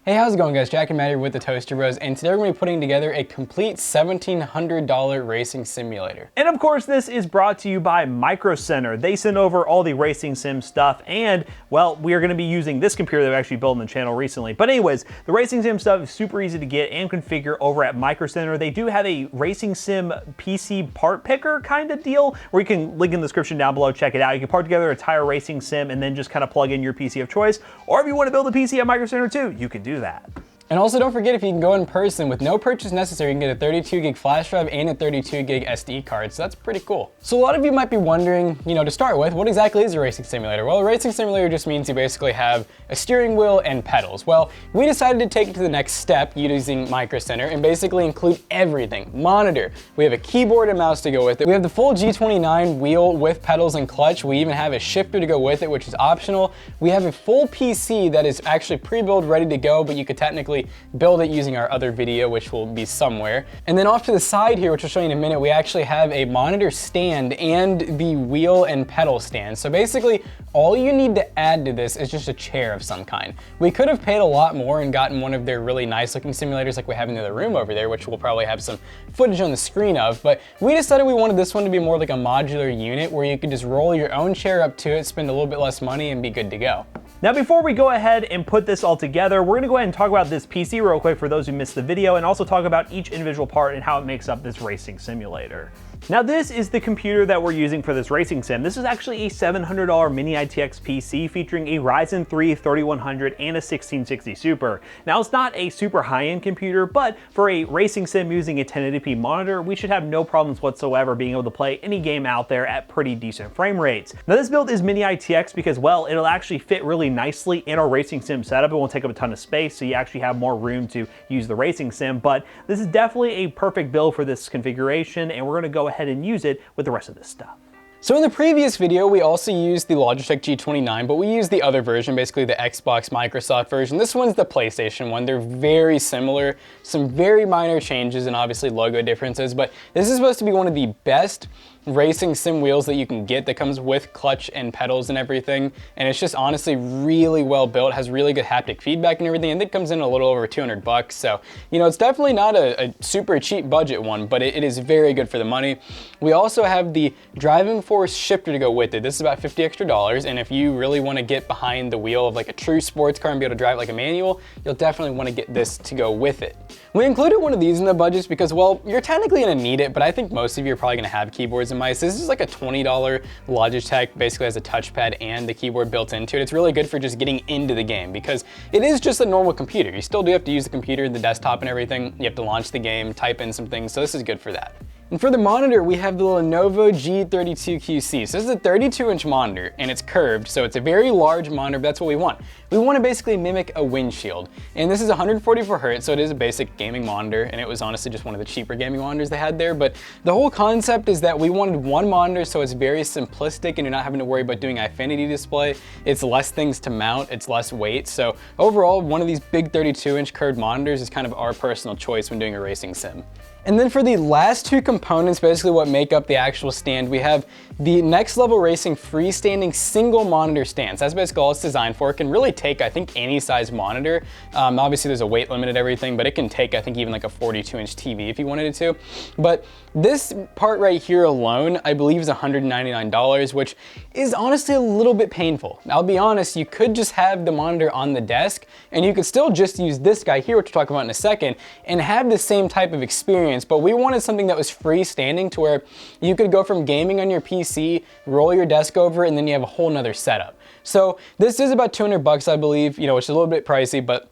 Hey, how's it going guys? Jack and Matt here with the Toaster Bros, and today we're going to be putting together a complete $1,700 racing simulator. And of course, this is brought to you by Micro Center. They send over all the racing sim stuff, and well, we are going to be using this computer that we actually built on the channel recently. But anyways, the racing sim stuff is super easy to get and configure over at Micro Center. They do have a racing sim PC part picker kind of deal, where you can link in the description down below, check it out. You can part together an entire racing sim and then just kind of plug in your PC of choice. Or if you want to build a PC at Micro Center too, you can do that. And also don't forget, if you can go in person with no purchase necessary, you can get a 32 gig flash drive and a 32 gig SD card, so that's pretty cool. So a lot of you might be wondering, to start with, what exactly is a racing simulator? Well, a racing simulator just means you basically have a steering wheel and pedals. Well, we decided to take it to the next step using Micro Center and basically include everything. Monitor, we have a keyboard and mouse to go with it. We have the full G29 wheel with pedals and clutch. We even have a shifter to go with it, which is optional. We have a full PC that is actually pre-built, ready to go, but you could technically build it using our other video, which will be somewhere. And then off to the side here, which I'll show you in a minute, we actually have a monitor stand and the wheel and pedal stand. So basically, all you need to add to this is just a chair of some kind. We could have paid a lot more and gotten one of their really nice looking simulators like we have in the other room over there, which we'll probably have some footage on the screen of, but we decided we wanted this one to be more like a modular unit where you could just roll your own chair up to it, spend a little bit less money, and be good to go. Now, before we go ahead and put this all together, we're gonna go ahead and talk about this PC real quick for those who missed the video, and also talk about each individual part and how it makes up this racing simulator. Now, this is the computer that we're using for this racing sim. This is actually a $700 mini ITX PC featuring a Ryzen 3 3100 and a 1660 Super. Now, it's not a super high-end computer, but for a racing sim using a 1080p monitor, we should have no problems whatsoever being able to play any game out there at pretty decent frame rates. Now, this build is mini ITX because, well, it'll actually fit really nicely in our racing sim setup. It won't take up a ton of space, so you actually have more room to use the racing sim, but this is definitely a perfect build for this configuration, and we're gonna go ahead and use it with the rest of this stuff. So in the previous video, we also used the Logitech G29, but we used the other version, basically the Xbox Microsoft version. This one's the PlayStation one. They're very similar, some very minor changes and obviously logo differences, but this is supposed to be one of the best racing sim wheels that you can get that comes with clutch and pedals and everything. And it's just honestly really well built, has really good haptic feedback and everything. And it comes in a little over 200 bucks. So, it's definitely not a super cheap budget one, but it is very good for the money. We also have the driving force shifter to go with it. This is about $50 extra. And if you really want to get behind the wheel of like a true sports car and be able to drive like a manual, you'll definitely want to get this to go with it. We included one of these in the budgets because, well, you're technically going to need it, but I think most of you are probably going to have keyboards and mice. This is like a $20 Logitech, basically has a touchpad and the keyboard built into it. It's really good for just getting into the game because it is just a normal computer. You still do have to use the computer, the desktop and everything. You have to launch the game, type in some things, so this is good for that. And for the monitor, we have the Lenovo G32QC. So this is a 32-inch monitor, and it's curved, so it's a very large monitor, but that's what we want. We want to basically mimic a windshield. And this is 144 Hz, so it is a basic gaming monitor, and it was honestly just one of the cheaper gaming monitors they had there. But the whole concept is that we wanted one monitor, so it's very simplistic, and you're not having to worry about doing infinity display. It's less things to mount, it's less weight. So overall, one of these big 32-inch curved monitors is kind of our personal choice when doing a racing sim. And then for the last two components, basically what make up the actual stand, we have the Next Level Racing freestanding single monitor stand. So that's basically all it's designed for. It can really take, I think, any size monitor. Obviously there's a weight limit and everything, but it can take, I think, even like a 42-inch TV if you wanted it to. But this part right here alone, I believe is $199, which is honestly a little bit painful. I'll be honest, you could just have the monitor on the desk and you could still just use this guy here, which we'll talk about in a second, and have the same type of experience. But we wanted something that was freestanding to where you could go from gaming on your PC, roll your desk over, and then you have a whole nother setup. So this is about 200 bucks, I believe, which is a little bit pricey, but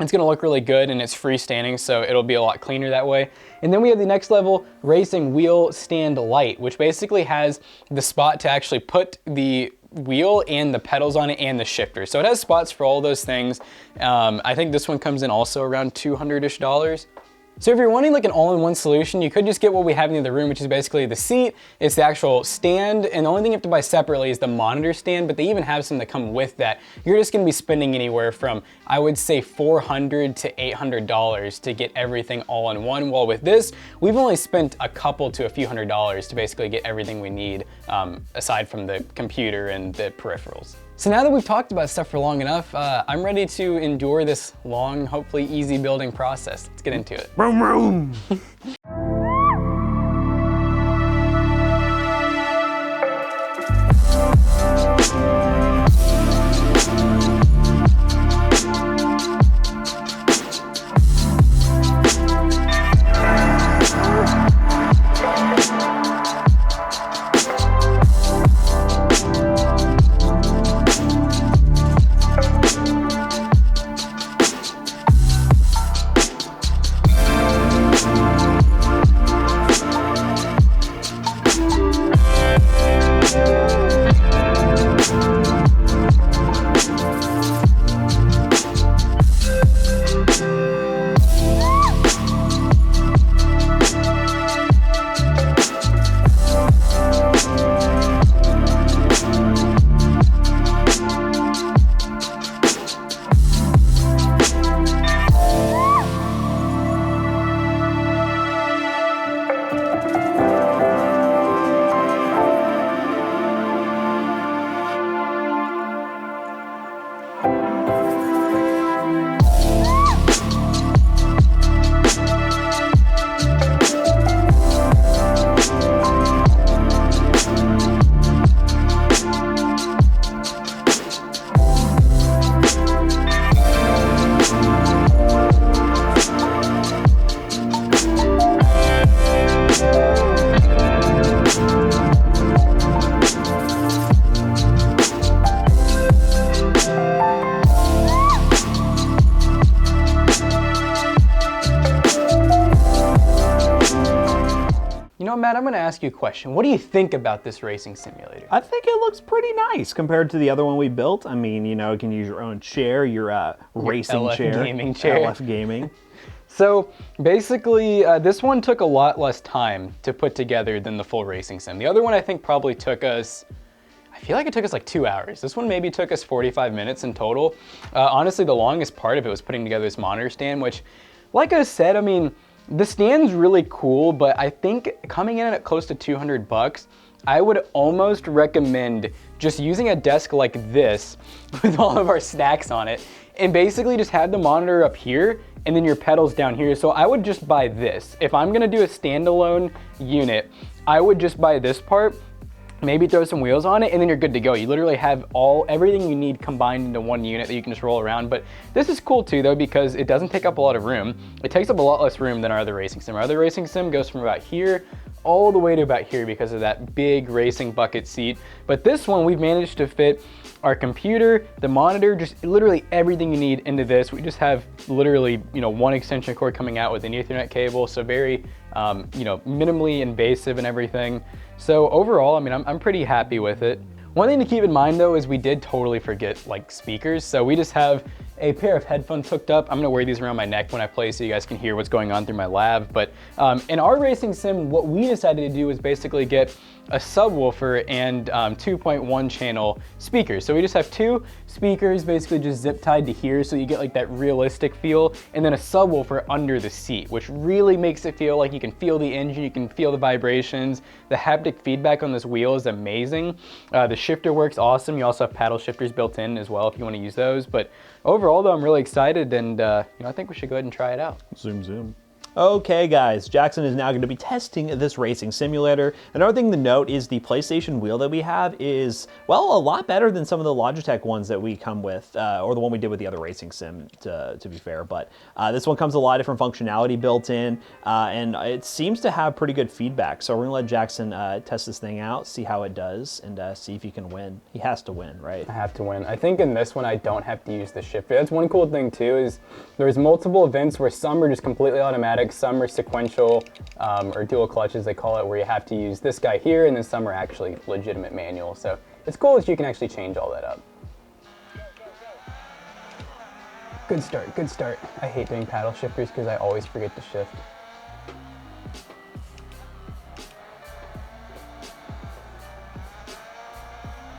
it's gonna look really good and it's freestanding, so it'll be a lot cleaner that way. And then we have the Next Level Racing Wheel Stand Light, which basically has the spot to actually put the wheel and the pedals on it and the shifter. So it has spots for all those things. I think this one comes in also around $200-ish. So if you're wanting like an all-in-one solution, you could just get what we have in the other room, which is basically the seat, it's the actual stand, and the only thing you have to buy separately is the monitor stand, but they even have some that come with that. You're just gonna be spending anywhere from, I would say, $400 to $800 to get everything all in one, while with this, we've only spent a couple to a few $100s to basically get everything we need, aside from the computer and the peripherals. So now that we've talked about stuff for long enough, I'm ready to endure this long, hopefully easy building process. Let's get into it. Vroom, vroom. You know, Matt, I'm gonna ask you a question. What do you think about this racing simulator? I think it looks pretty nice compared to the other one we built. I mean, you know, you can use your own chair, your racing LF chair. gaming chair. LF gaming. So basically, this one took a lot less time to put together than the full racing sim. The other one I think probably took us, I feel like it took us like 2 hours. This one maybe took us 45 minutes in total. Honestly, the longest part of it was putting together this monitor stand, which, like I said, I mean, the stand's really cool, but I think coming in at close to 200 bucks, I would almost recommend just using a desk like this with all of our snacks on it and basically just have the monitor up here and then your pedals down here. So I would just buy this. If I'm gonna do a standalone unit, I would just buy this part, maybe throw some wheels on it, and then you're good to go. You literally have everything you need combined into one unit that you can just roll around. But this is cool too though, because it doesn't take up a lot of room. It takes up a lot less room than our other racing sim. Our other racing sim goes from about here all the way to about here because of that big racing bucket seat. But this one, we've managed to fit our computer, the monitor, just literally everything you need into this. We just have literally, you know, one extension cord coming out with an Ethernet cable. So very, you know, minimally invasive and everything. So overall, I mean, I'm pretty happy with it. One thing to keep in mind though is we did totally forget like speakers. So we just have a pair of headphones hooked up. I'm gonna wear these around my neck when I play so you guys can hear what's going on through my lav. But in our racing sim, what we decided to do was basically get a subwoofer and 2.1 channel speakers. So we just have two speakers basically just zip tied to here so you get like that realistic feel, and then a subwoofer under the seat, which really makes it feel like you can feel the engine, you can feel the vibrations. The haptic feedback on this wheel is amazing. The shifter works awesome. You also have paddle shifters built in as well if you want to use those. But overall though, I'm really excited, and you know, I think we should go ahead and try it out. Zoom, zoom. Okay guys, Jackson is now going to be testing this racing simulator. Another thing to note is the PlayStation wheel that we have is, well, a lot better than some of the Logitech ones that we come with, or the one we did with the other racing sim, to be fair. But this one comes with a lot of different functionality built in, and it seems to have pretty good feedback. So we're going to let Jackson test this thing out, see how it does, and see if he can win. He has to win, right? I have to win. I think in this one, I don't have to use the shifter. That's one cool thing too, is there's multiple events where some are just completely automatic, some are sequential, or dual clutches they call it, where you have to use this guy here, and then some are actually legitimate manual. So it's cool that you can actually change all that up. Good start, good start. I hate doing paddle shifters because I always forget to shift.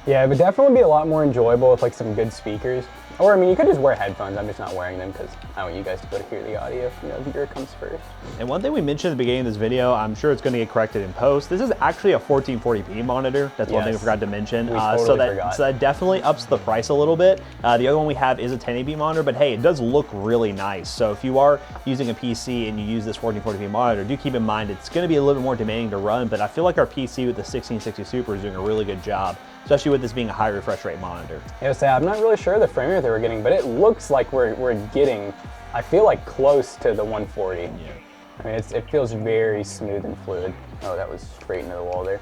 Yeah, it would definitely be a lot more enjoyable with like some good speakers. Or I mean, you could just wear headphones. I'm just not wearing them because I want you guys to be able to hear the audio. You know, the ear comes first. And one thing we mentioned at the beginning of this video, I'm sure it's going to get corrected in post. This is actually a 1440p monitor. That's one thing we forgot to mention. We totally forgot. So that definitely ups the price a little bit. The other one we have is a 1080p monitor, but hey, it does look really nice. So if you are using a PC and you use this 1440p monitor, do keep in mind it's going to be a little bit more demanding to run, but I feel like our PC with the 1660 Super is doing a really good job, especially with this being a high refresh rate monitor. Yeah, so I'm not really sure the frame rate that we're getting, but it looks like we're getting, I feel like, close to the 140. Yeah. I mean, it feels very smooth and fluid. Oh, that was straight into the wall there.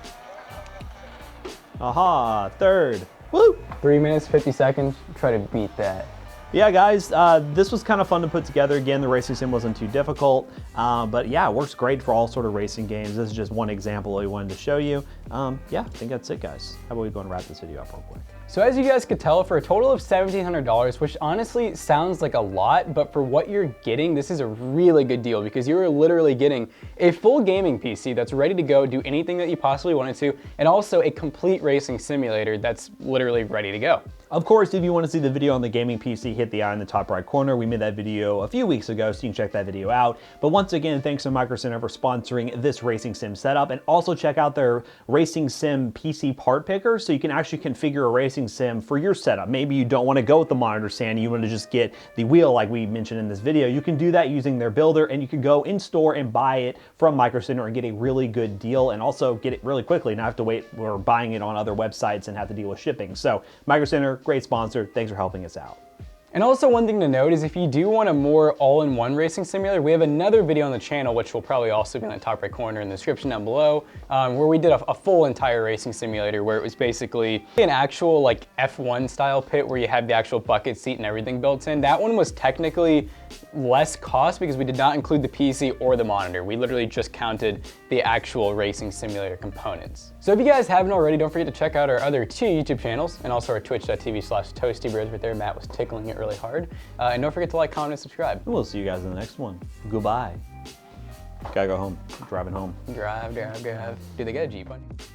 Aha, third. Woo! 3 minutes, 50 seconds. Try to beat that. Yeah, guys, this was kind of fun to put together. Again, the racing sim wasn't too difficult, but yeah, it works great for all sort of racing games. This is just one example we wanted to show you. Yeah, I think that's it, guys. How about we go and wrap this video up real quick? So as you guys could tell, for a total of $1,700, which honestly sounds like a lot, but for what you're getting, this is a really good deal because you're literally getting a full gaming PC that's ready to go, do anything that you possibly wanted to, and also a complete racing simulator that's literally ready to go. Of course, if you want to see the video on the gaming PC, hit the eye in the top right corner. We made that video a few weeks ago, so you can check that video out. But once again, thanks to Micro Center for sponsoring this racing sim setup, and also check out their racing sim PC part picker, so you can actually configure a racing sim for your setup. Maybe you don't want to go with the monitor stand, you want to just get the wheel like we mentioned in this video. You can do that using their builder, and you can go in store and buy it from Micro Center and get a really good deal, and also get it really quickly, not have to wait or buying it on other websites and have to deal with shipping. So Micro Center, great sponsor. Thanks for helping us out. And also one thing to note is if you do want a more all-in-one racing simulator, we have another video on the channel, which will probably also be in the top right corner in the description down below, where we did a full entire racing simulator where it was basically an actual like F1 style pit where you had the actual bucket seat and everything built in. That one was technically less cost because we did not include the PC or the monitor. We literally just counted the actual racing simulator components. So if you guys haven't already, don't forget to check out our other 2 YouTube channels and also our twitch.tv/toastybreads right there. Matt was tickling it really hard. And don't forget to like, comment, and subscribe. We'll see you guys in the next one. Goodbye. Gotta go home. Driving home. Drive. Do they get a Jeep on you?